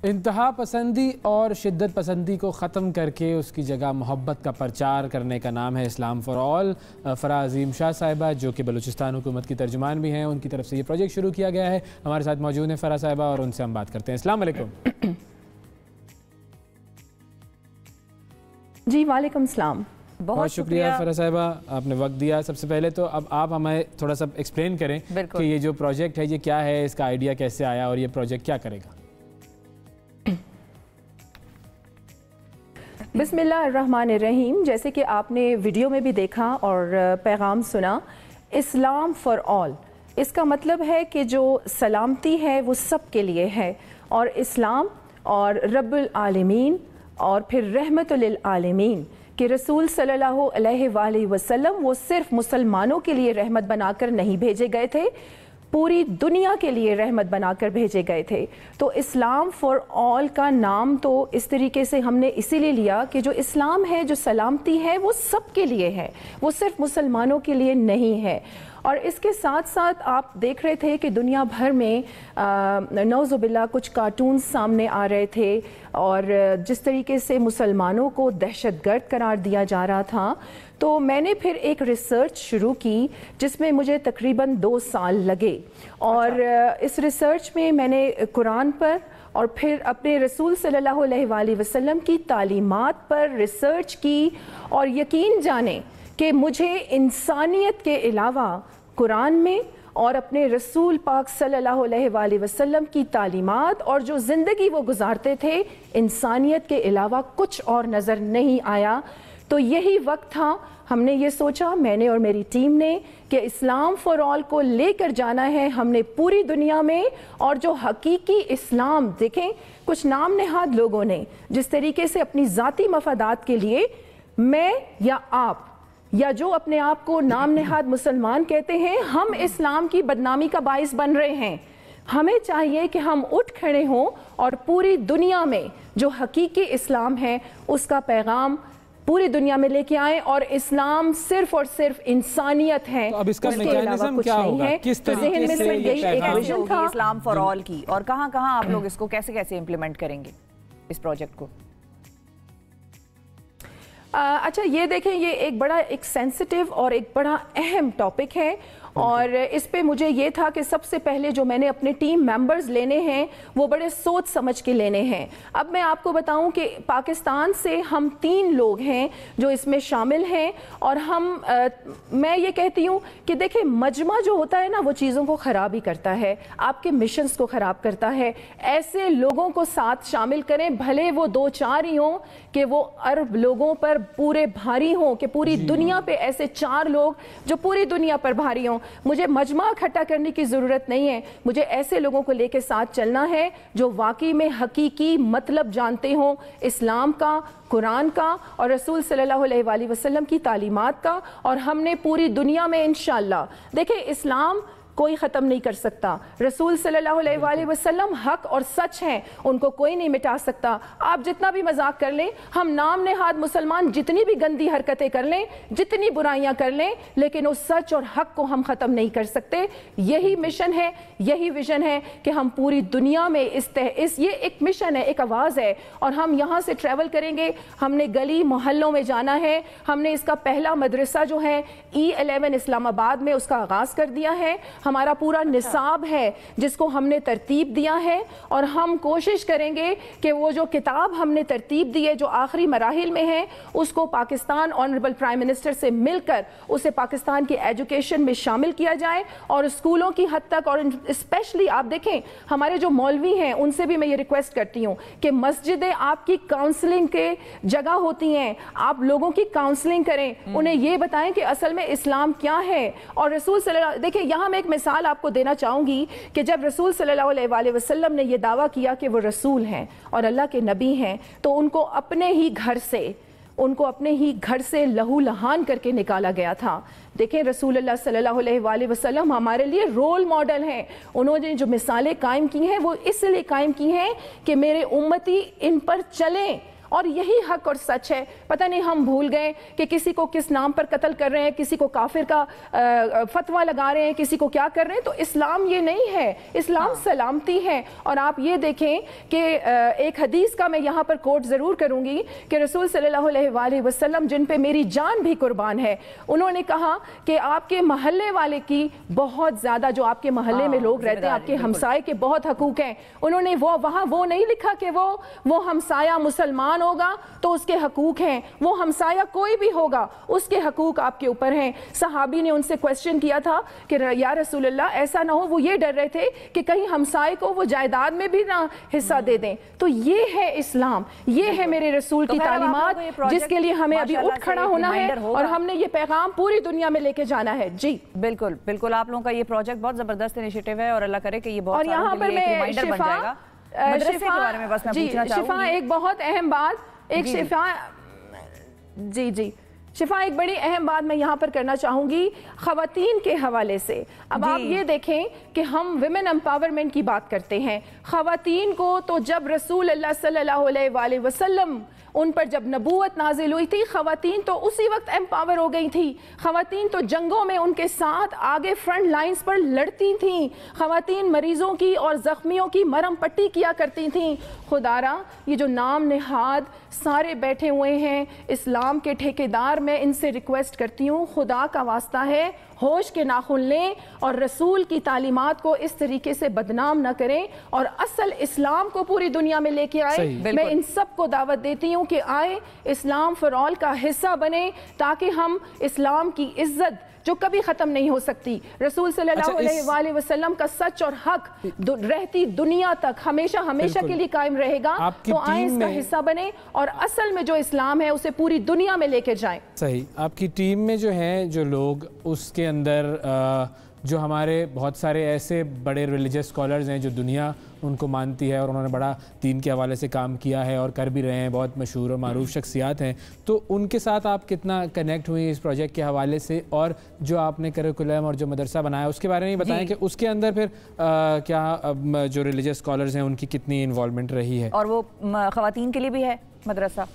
انتہا پسندی اور شدت پسندی کو ختم کر کے اس کی جگہ محبت کا پرچار کرنے کا نام ہے اسلام فار آل۔ فرح عظیم شاہ صاحبہ جو کہ بلوچستان حکومت کی ترجمان بھی ہیں، ان کی طرف سے یہ پروجیکٹ شروع کیا گیا ہے۔ ہمارے ساتھ موجود ہیں فرح صاحبہ اور ان سے ہم بات کرتے ہیں۔ السلام علیکم۔ جی وعلیکم السلام۔ بہت شکریہ فرح صاحبہ، آپ نے وقت دیا۔ سب سے پہلے تو اب آپ ہمیں تھوڑا سا ایکسپلین کریں کہ یہ جو پروجیکٹ ہے یہ کیا ہے، اس کا آئیڈیا کیسے آیا اور یہ پروجیکٹ کیا کرے گا؟ بسم اللہ الرحمن الرحیم۔ جیسے کہ آپ نے ویڈیو میں بھی دیکھا اور پیغام سنا، اسلام فار آل، اس کا مطلب ہے کہ جو سلامتی ہے وہ سب کے لیے ہے، اور اسلام اور رب العالمین اور پھر رحمت للعالمین کہ رسول صلی اللہ علیہ وآلہ وسلم وہ صرف مسلمانوں کے لیے رحمت بنا کر نہیں بھیجے گئے تھے، پوری دنیا کے لیے رحمت بنا کر بھیجے گئے تھے۔ تو اسلام فار آل کا نام تو اس طریقے سے ہم نے اسی لیے لیا کہ جو اسلام ہے، جو سلامتی ہے، وہ سب کے لیے ہے، وہ صرف مسلمانوں کے لیے نہیں ہے۔ اور اس کے ساتھ ساتھ آپ دیکھ رہے تھے کہ دنیا بھر میں نعوذ باللہ کچھ کارٹونز سامنے آ رہے تھے، اور جس طریقے سے مسلمانوں کو دہشت گرد قرار دیا جا رہا تھا، تو میں نے پھر ایک ریسرچ شروع کی جس میں مجھے تقریباً 2 سال لگے، اور اس ریسرچ میں نے قرآن پر اور پھر اپنے رسول صلی اللہ علیہ وآلہ وسلم کی تعلیمات پر ریسرچ کی، اور یقین جانیں کہ مجھے انسانیت کے علاوہ قرآن میں اور اپنے رسول پاک صلی اللہ علیہ وآلہ وسلم کی تعلیمات اور جو زندگی وہ گزارتے تھے، انسانیت کے علاوہ کچھ اور نظر نہیں آیا۔ تو یہی وقت تھا، ہم نے یہ سوچا، میں نے اور میری ٹیم نے، کہ اسلام فار آل کو لے کر جانا ہے ہم نے پوری دنیا میں، اور جو حقیقی اسلام، دیکھیں کچھ نام نہاد لوگوں نے جس طریقے سے اپنی ذاتی مفادات کے لیے، میں یا آپ یا جو اپنے آپ کو نام نہاد مسلمان کہتے ہیں، ہم اسلام کی بدنامی کا باعث بن رہے ہیں۔ ہمیں چاہیے کہ ہم اٹھ کھڑے ہوں اور پوری دنیا میں جو حقیقی اسلام ہے اس کا پیغام پوری دنیا میں لے کے آئیں، اور اسلام صرف اور صرف انسانیت ہے، اب اس کا اس کے علاوہ کچھ نہیں ہے۔ کس ذہن طریقے میں سے صرف یہی ایک ویژن تھا، اسلام فار آل کی، اور کہاں کہاں آپ لوگ اس کو کیسے کیسے امپلیمنٹ کریں گے اس پروجیکٹ کو؟ اچھا یہ دیکھیں، یہ ایک بڑا ایک سینسٹیو اور ایک بڑا اہم ٹاپک ہے، اور اس پہ مجھے یہ تھا کہ سب سے پہلے جو میں نے اپنے ٹیم ممبرز لینے ہیں وہ بڑے سوچ سمجھ کے لینے ہیں۔ اب میں آپ کو بتاؤں کہ پاکستان سے ہم 3 لوگ ہیں جو اس میں شامل ہیں، اور میں یہ کہتی ہوں کہ دیکھیں مجمع جو ہوتا ہے نا، وہ چیزوں کو خراب ہی کرتا ہے، آپ کے مشنز کو خراب کرتا ہے۔ ایسے لوگوں کو ساتھ شامل کریں، بھلے وہ 2-4 ہی ہوں، کہ وہ عرب لوگوں پر پورے بھاری ہوں، کہ پوری دنیا پہ ایسے 4 لوگ جو پوری دنیا پر بھاری ہوں۔ مجھے مجمع اکٹھا کرنے کی ضرورت نہیں ہے، مجھے ایسے لوگوں کو لے کے ساتھ چلنا ہے جو واقعی میں حقیقی مطلب جانتے ہوں اسلام کا، قرآن کا اور رسول صلی اللہ علیہ وآلہ وسلم کی تعلیمات کا، اور ہم نے پوری دنیا میں انشاءاللہ، دیکھیں اسلام کوئی ختم نہیں کر سکتا، رسول صلی اللہ علیہ وآلہ وسلم حق اور سچ ہیں، ان کو کوئی نہیں مٹا سکتا۔ آپ جتنا بھی مذاق کر لیں، ہم نام نہاد مسلمان جتنی بھی گندی حرکتیں کر لیں، جتنی برائیاں کر لیں، لیکن اس سچ اور حق کو ہم ختم نہیں کر سکتے۔ یہی مشن ہے، یہی ویژن ہے کہ ہم پوری دنیا میں یہ ایک مشن ہے، ایک آواز ہے، اور ہم یہاں سے ٹریول کریں گے، ہم نے گلی محلوں میں جانا ہے۔ ہم نے اس کا پہلا مدرسہ جو ہے E11 اسلام آباد میں اس کا آغاز کر دیا ہے۔ ہمارا پورا نصاب ہے جس کو ہم نے ترتیب دیا ہے، اور ہم کوشش کریں گے کہ وہ جو کتاب ہم نے ترتیب دی ہے جو آخری مراحل میں ہے، اس کو پاکستان آنریبل پرائم منسٹر سے مل کر اسے پاکستان کی ایجوکیشن میں شامل کیا جائے، اور اسکولوں کی حد تک، اور اسپیشلی آپ دیکھیں ہمارے جو مولوی ہیں ان سے بھی میں یہ ریکویسٹ کرتی ہوں کہ مسجدیں آپ کی کاؤنسلنگ کے جگہ ہوتی ہیں، آپ لوگوں کی کاؤنسلنگ کریں، انہیں یہ بتائیں کہ اصل میں اسلام کیا ہے۔ اور رسول صلی اللہ، دیکھیں یہاں میں ایک مثال آپ کو دینا چاہوں گی کہ جب رسول صلی اللہ علیہ وآلہ وسلم نے یہ دعویٰ کیا کہ وہ رسول ہیں اور اللہ کے نبی ہیں، تو ان کو اپنے ہی گھر سے لہو لہان کر کے نکالا گیا تھا۔ دیکھیں رسول اللہ صلی اللہ علیہ وآلہ وسلم ہمارے لیے رول ماڈل ہیں، انہوں نے جو مثالیں قائم کی ہیں وہ اس لیے قائم کی ہیں کہ میرے امتی ان پر چلیں और यही हक और सच है। पता नहीं हम भूल गए कि किसी को किस नाम पर कत्ल कर रहे हैं, किसी को काफिर का फतवा लगा रहे हैं, किसी को क्या कर रहे हैं। तो इस्लाम ये नहीं है, इस्लाम सलामती है। और आप ये देखें कि एक हदीस का मैं यहाँ पर कोट ज़रूर करूँगी कि रसूल सल्लल्लाहु अलैहि वसल्लम, जिन पे मेरी जान भी कुर्बान है, उन्होंने कहा कि आपके महल्ले वाले की बहुत ज़्यादा, जो आपके महल्ले में लोग रहते हैं, आपके हमसाए के बहुत हकूक़ हैं। उन्होंने वहाँ वो नहीं लिखा कि वो हमसाया मुसलमान होगा तो उसके हकूक़ हैं, वो हमसाया कोई भी होगा उसके हकूक़ आपके ऊपर हैं। सहाबी ने उनसे क्वेश्चन किया था कि या रसूल अल्लाह, ऐसा ना हो, वो ये डर रहे थे कि कहीं हमसाए को वो जायदाद में भी ना हिस्सा दे दें। तो ये है इस्लाम, ये है मेरे रसूल की तालीमात, जिसके लिए हमें अभी उठ खड़ा होना है और हमने ये पैगाम पूरी दुनिया में लेके जाना है। जी बिल्कुल बिल्कुल, आप लोगों का ये प्रोजेक्ट बहुत जबरदस्त इनिशिएटिव है और अल्लाह करे कि ये बहुत और यहाँ पर मैं शिफा, शिफा एक बहुत अहम बात, एक शिफा, जी शिफा, एक बड़ी अहम बात मैं यहाँ पर करना चाहूँगी ख़वातीन के हवाले से। अब आप ये देखें कि हम विमेन एम्पावरमेंट की बात करते हैं। ख़वातीन को तो जब रसूल अल्लाह सल्लल्लाहु अलैहि वसल्लम उन पर जब नबूवत नाजिल हुई थी, ख़वातीन तो उसी वक्त एम्पावर हो गई थी। ख़वातीन तो जंगों में उनके साथ आगे फ्रंट लाइंस पर लड़ती थीं। ख़वातीन मरीज़ों की और ज़ख्मियों की मरहम पट्टी किया करती थीं। खुदारा, ये जो नाम निहाद सारे बैठे हुए हैं इस्लाम के ठेकेदार, मैं इनसे रिक्वेस्ट करती हूँ, खुदा का वास्ता है, होश के नाखुन लें और रसूल की तालीमात को इस तरीके से बदनाम न करें और असल इस्लाम को पूरी दुनिया में लेके आए। मैं इन सब को दावत देती हूँ कि आए, इस्लाम फॉर ऑल का हिस्सा बने, ताकि हम इस्लाम की इज्जत जो कभी खत्म नहीं हो सकती, रसूल सल्लल्लाहु अलैहि वसल्लम का सच और हक रहती दुनिया तक हमेशा हमेशा के लिए कायम रहेगा। तो आए इसका हिस्सा बने और असल में जो इस्लाम है उसे पूरी दुनिया में लेके जाएं। सही, आपकी टीम में जो है जो लोग, उसके अंदर जो हमारे बहुत सारे ऐसे बड़े रिलीजियस स्कॉलर्स हैं जो दुनिया उनको मानती है और उन्होंने बड़ा दीन के हवाले से काम किया है और कर भी रहे हैं, बहुत मशहूर और मारूफ शख्सियात हैं, तो उनके साथ आप कितना कनेक्ट हुई इस प्रोजेक्ट के हवाले से? और जो आपने करिकुलम और जो मदरसा बनाया उसके बारे में बताएं कि उसके अंदर फिर क्या जो रिलीजियस स्कॉलर्स हैं उनकी कितनी इन्वॉल्वमेंट रही है? और वो ख़वातीन के लिए भी है मदरसा?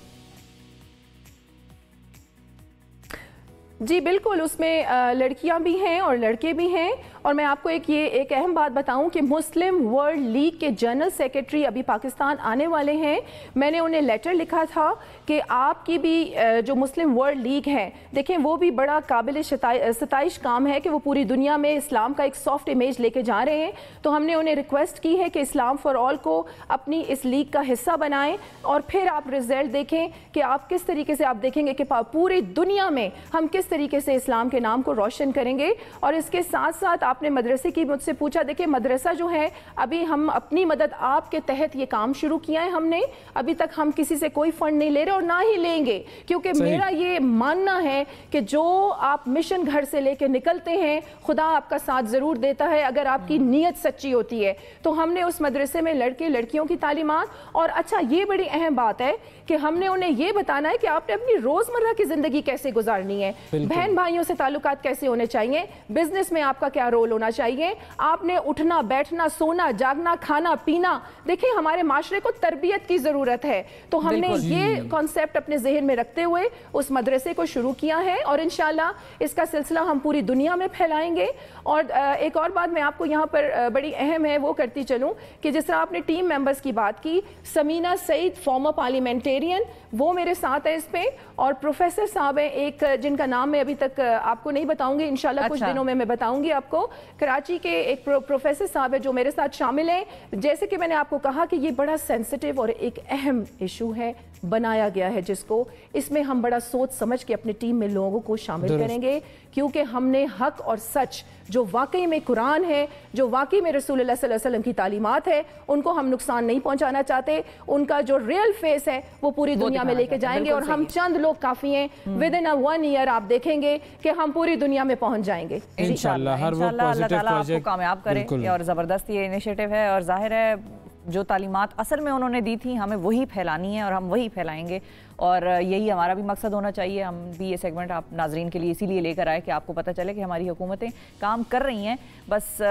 जी बिल्कुल, उसमें लड़कियां भी हैं और लड़के भी हैं। और मैं आपको एक अहम बात बताऊं कि मुस्लिम वर्ल्ड लीग के जनरल सेक्रेटरी अभी पाकिस्तान आने वाले हैं। मैंने उन्हें लेटर लिखा था कि आपकी भी जो मुस्लिम वर्ल्ड लीग है, देखें वो भी बड़ा काबिल सताइश काम है कि वो पूरी दुनिया में इस्लाम का एक सॉफ्ट इमेज लेके जा रहे हैं। तो हमने उन्हें रिक्वेस्ट की है कि इस्लाम फॉर ऑल को अपनी इस लीग का हिस्सा बनाएं और फिर आप रिजल्ट देखें कि आप किस तरीके से, आप देखेंगे कि पूरी दुनिया में हम किस तरीके से इस्लाम के नाम को रोशन करेंगे। और इसके साथ साथ आपने मदरसे की मुझसे पूछा, देखिए मदरसा जो है, अभी हम अपनी मदद आपके तहत ये काम शुरू किया है हमने। अभी तक हम किसी से कोई फंड नहीं ले रहे और ना ही लेंगे, क्योंकि मेरा ये मानना है कि जो आप मिशन घर से लेके निकलते हैं, खुदा आपका साथ जरूर देता है अगर आपकी नीयत सच्ची होती है। तो हमने उस मदरसे में लड़के लड़कियों की तालीमात, और अच्छा ये बड़ी अहम बात है कि हमने उन्हें ये बताना है कि आपने अपनी रोजमर्रा की जिंदगी कैसे गुजारनी है, बहन भाइयों से ताल्लुकात कैसे होने चाहिए, बिजनेस में आपका क्या रोल होना चाहिए, आपने उठना बैठना सोना जागना खाना पीना। देखिए हमारे माशरे को तरबियत की जरूरत है। तो हमने ये कॉन्सेप्ट अपने जहन में रखते हुए उस मदरसे को शुरू किया है और इंशाल्लाह इसका सिलसिला हम पूरी दुनिया में फैलाएंगे। और एक और बात मैं आपको यहाँ पर बड़ी अहम है वो करती चलूँ कि जिस तरह आपने टीम मेंबर्स की बात की, समीना सईद फॉर्मर पार्लियामेंटेरियन, वो मेरे साथ है इस पे, और प्रोफेसर साहब हैं एक जिनका नाम मैं अभी तक आपको नहीं बताऊंगी, इंशाल्लाह कुछ दिनों में मैं बताऊंगी आपको। कराची के एक प्रोफेसर साहब है जो मेरे साथ शामिल हैं। जैसे कि मैंने आपको कहा कि ये बड़ा सेंसिटिव और एक अहम इशू है, बनाया गया है जिसको, इसमें हम बड़ा सोच समझ के अपनी टीम में लोगों को शामिल करेंगे, क्योंकि हमने हक और सच जो वाकई में कुरान है, जो वाकई में रसूलुल्लाह सल्लल्लाहु अलैहि वसल्लम की तालीमात है, उनको हम नुकसान नहीं पहुंचाना चाहते। उनका जो रियल फेस है वो पूरी दुनिया में लेके जाएंगे और हम चंद लोग काफी हैं। विद इन 1 ईयर आप देखेंगे कि हम पूरी दुनिया में पहुंच जाएंगे इंशाल्लाह। हर वो पॉजिटिव प्रोजेक्ट कामयाब करें और जबरदस्त ये इनिशिएटिव है और जाहिर है جو تعلیمات اصل میں انہوں نے دی تھیں ہمیں وہی پھیلانی ہے اور ہم وہی پھیلائیں گے، اور یہی ہمارا بھی مقصد ہونا چاہیے. ہم بھی یہ سیگمنٹ آپ ناظرین کے لیے اسی لیے لے کر آئے کہ آپ کو پتہ چلے کہ ہماری حکومتیں کام کر رہی ہیں، بس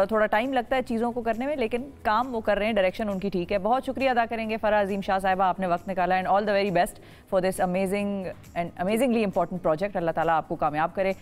تھوڑا ٹائم لگتا ہے چیزوں کو کرنے میں، لیکن کام وہ کر رہے ہیں، ڈائریکشن ان کی ٹھیک ہے. بہت شکریہ ادا کریں گے فرح عظیم شاہ صاحبہ، آپ نے وقت نکالا، and all the very best for this amazing and amazingly important project. اللہ تعالیٰ آپ کو کامیاب کرے.